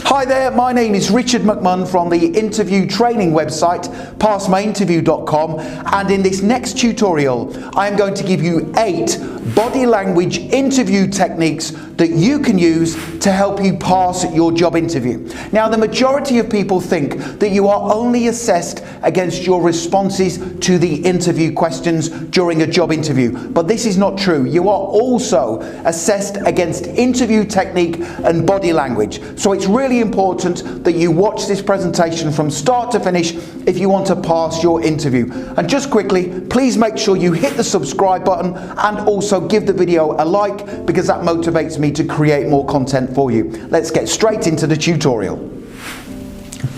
Hi there, my name is Richard McMunn from the interview training website passmyinterview.com, and in this next tutorial I am going to give you 8 body language interview techniques that you can use to help you pass your job interview. Now, the majority of people think that you are only assessed against your responses to the interview questions during a job interview, but this is not true. You are also assessed against interview technique and body language. So it's really important that you watch this presentation from start to finish if you want to pass your interview. And just quickly, please make sure you hit the subscribe button and also give the video a like, because that motivates me to create more content for you. Let's get straight into the tutorial.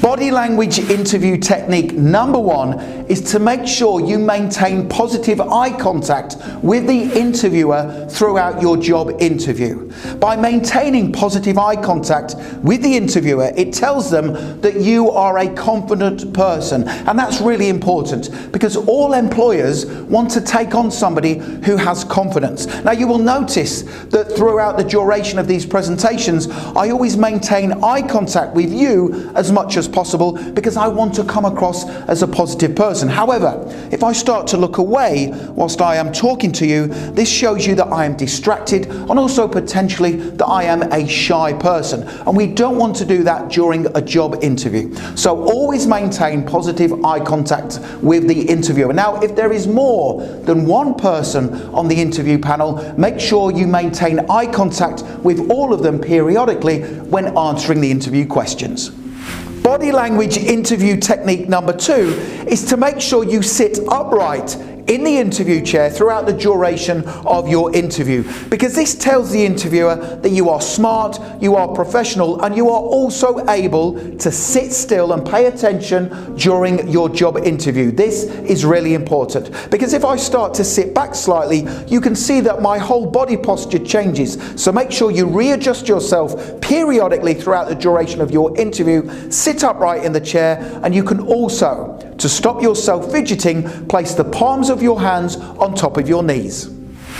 Body language interview technique number 1 is to make sure you maintain positive eye contact with the interviewer throughout your job interview. By maintaining positive eye contact with the interviewer, it tells them that you are a confident person, and that's really important because all employers want to take on somebody who has confidence. Now, you will notice that throughout the duration of these presentations, I always maintain eye contact with you as much as possible because I want to come across as a positive person. However, if I start to look away whilst I am talking to you, this shows you that I am distracted and also potentially that I am a shy person, and we don't want to do that during a job interview. So always maintain positive eye contact with the interviewer. Now, if there is more than one person on the interview panel, make sure you maintain eye contact with all of them periodically when answering the interview questions. Body language interview technique number 2 is to make sure you sit upright in the interview chair throughout the duration of your interview, because this tells the interviewer that you are smart, you are professional, and you are also able to sit still and pay attention during your job interview. This is really important because if I start to sit back slightly, you can see that my whole body posture changes. So make sure you readjust yourself periodically throughout the duration of your interview. Sit upright in the chair, and you can also, to stop yourself fidgeting, place the palms of your hands on top of your knees.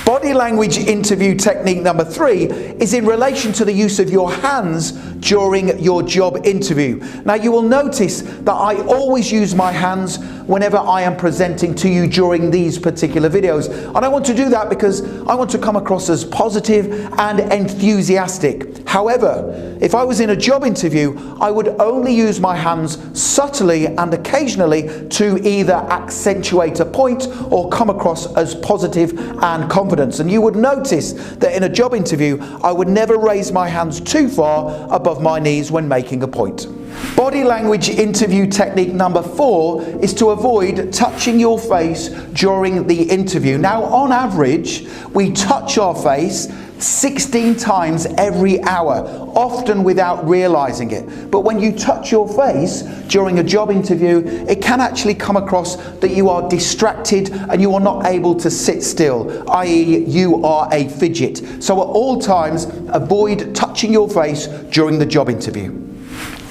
Body language interview technique number 3 is in relation to the use of your hands during your job interview. Now, you will notice that I always use my hands whenever I am presenting to you during these particular videos, and I want to do that because I want to come across as positive and enthusiastic. However, if I was in a job interview, I would only use my hands subtly and occasionally to either accentuate a point or come across as positive and confident. And you would notice that in a job interview, I would never raise my hands too far above my knees when making a point. Body language interview technique number 4 is to avoid touching your face during the interview. Now, on average, we touch our face 16 times every hour, often without realizing it. But when you touch your face during a job interview, it can actually come across that you are distracted and you are not able to sit still, i.e. you are a fidget. So at all times, avoid touching your face during the job interview.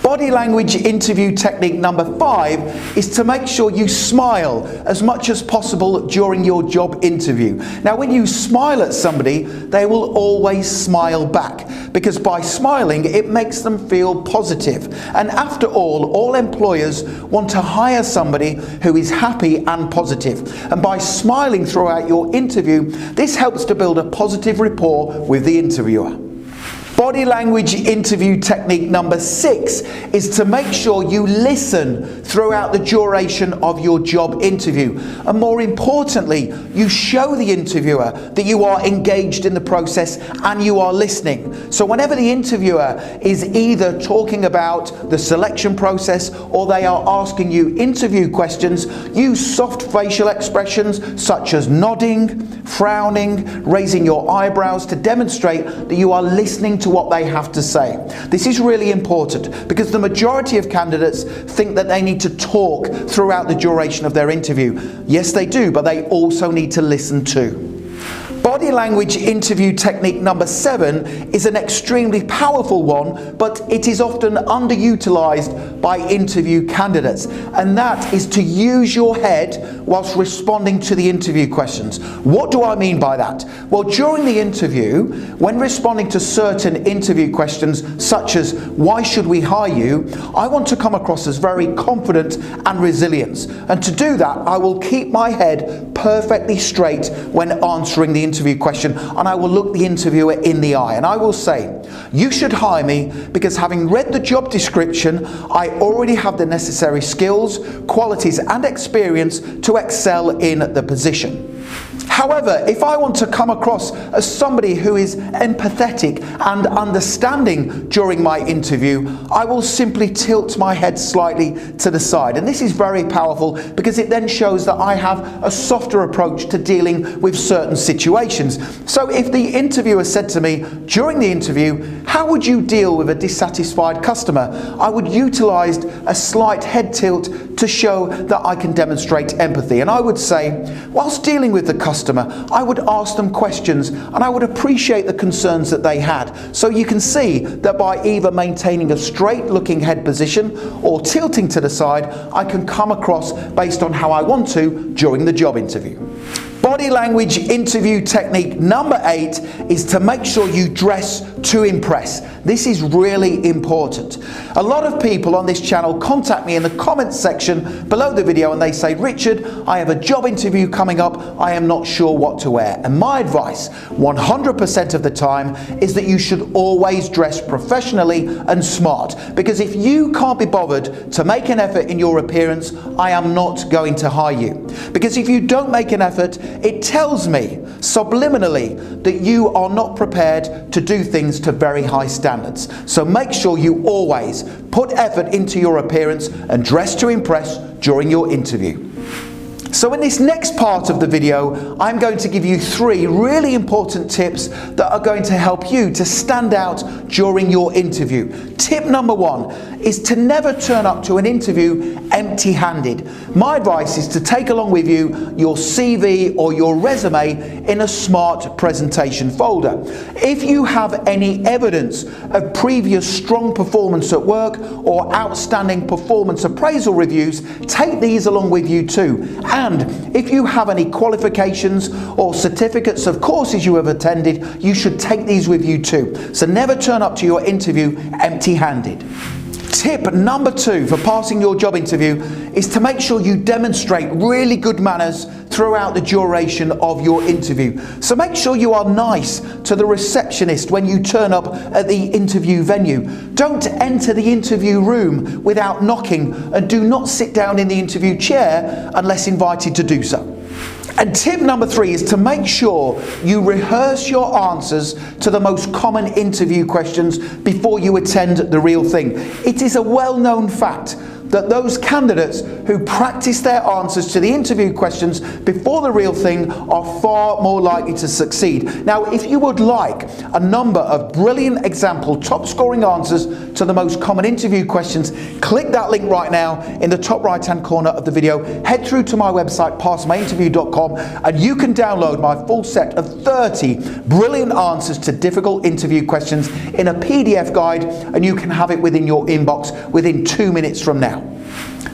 Body language interview technique number 5 is to make sure you smile as much as possible during your job interview. Now, when you smile at somebody, they will always smile back, because by smiling, it makes them feel positive. And after all employers want to hire somebody who is happy and positive. And by smiling throughout your interview, this helps to build a positive rapport with the interviewer. Body language interview technique number 6 is to make sure you listen throughout the duration of your job interview. And more importantly, you show the interviewer that you are engaged in the process and you are listening. So whenever the interviewer is either talking about the selection process or they are asking you interview questions, use soft facial expressions such as nodding, frowning, raising your eyebrows to demonstrate that you are listening to what they have to say. This is really important because the majority of candidates think that they need to talk throughout the duration of their interview. Yes, they do, but they also need to listen too. Body Body language interview technique number 7 is an extremely powerful one, but it is often underutilized by interview candidates, and that is to use your head whilst responding to the interview questions. What do I mean by that? Well, during the interview, when responding to certain interview questions such as why should we hire you, I want to come across as very confident and resilient, and to do that I will keep my head perfectly straight when answering the interview question, and I will look the interviewer in the eye and I will say, you should hire me because having read the job description, I already have the necessary skills, qualities and experience to excel in the position. However, if I want to come across as somebody who is empathetic and understanding during my interview, I will simply tilt my head slightly to the side. And this is very powerful because it then shows that I have a softer approach to dealing with certain situations. So if the interviewer said to me during the interview, how would you deal with a dissatisfied customer? I would utilize a slight head tilt to show that I can demonstrate empathy. And I would say, whilst dealing with the customer, I would ask them questions and I would appreciate the concerns that they had. So you can see that by either maintaining a straight looking head position or tilting to the side, I can come across based on how I want to during the job interview. Body language interview technique number 8 is to make sure you dress to impress. This is really important. A lot of people on this channel contact me in the comments section below the video and they say, Richard, I have a job interview coming up, I am not sure what to wear. And my advice 100% of the time is that you should always dress professionally and smart, because if you can't be bothered to make an effort in your appearance, I am not going to hire you. Because if you don't make an effort, it tells me subliminally that you are not prepared to do things to very high standards. So make sure you always put effort into your appearance and dress to impress during your interview. So in this next part of the video, I'm going to give you 3 really important tips that are going to help you to stand out during your interview. Tip number 1 is to never turn up to an interview empty-handed. My advice is to take along with you your CV or your resume in a smart presentation folder. If you have any evidence of previous strong performance at work or outstanding performance appraisal reviews, take these along with you too. And if you have any qualifications or certificates of courses you have attended, you should take these with you too. So never turn up to your interview empty-handed. Tip number 2 for passing your job interview is to make sure you demonstrate really good manners throughout the duration of your interview. So make sure you are nice to the receptionist when you turn up at the interview venue. Don't enter the interview room without knocking, and do not sit down in the interview chair unless invited to do so. And tip number 3 is to make sure you rehearse your answers to the most common interview questions before you attend the real thing. It is a well-known fact that those candidates who practice their answers to the interview questions before the real thing are far more likely to succeed. Now, if you would like a number of brilliant example top scoring answers to the most common interview questions, click that link right now in the top right hand corner of the video. Head through to my website passmyinterview.com and you can download my full set of 30 brilliant answers to difficult interview questions in a PDF guide, and you can have it within your inbox within 2 minutes from now.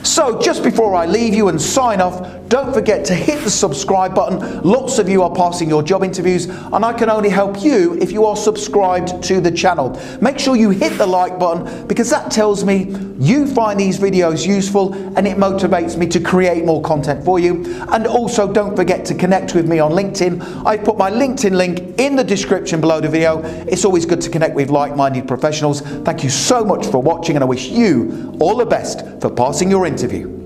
So just before I leave you and sign off, don't forget to hit the subscribe button. Lots of you are passing your job interviews, and I can only help you if you are subscribed to the channel. Make sure you hit the like button, because that tells me you find these videos useful and it motivates me to create more content for you. And also don't forget to connect with me on LinkedIn. I've put my LinkedIn link in the description below the video. It's always good to connect with like-minded professionals. Thank you so much for watching, and I wish you all the best for passing your interview.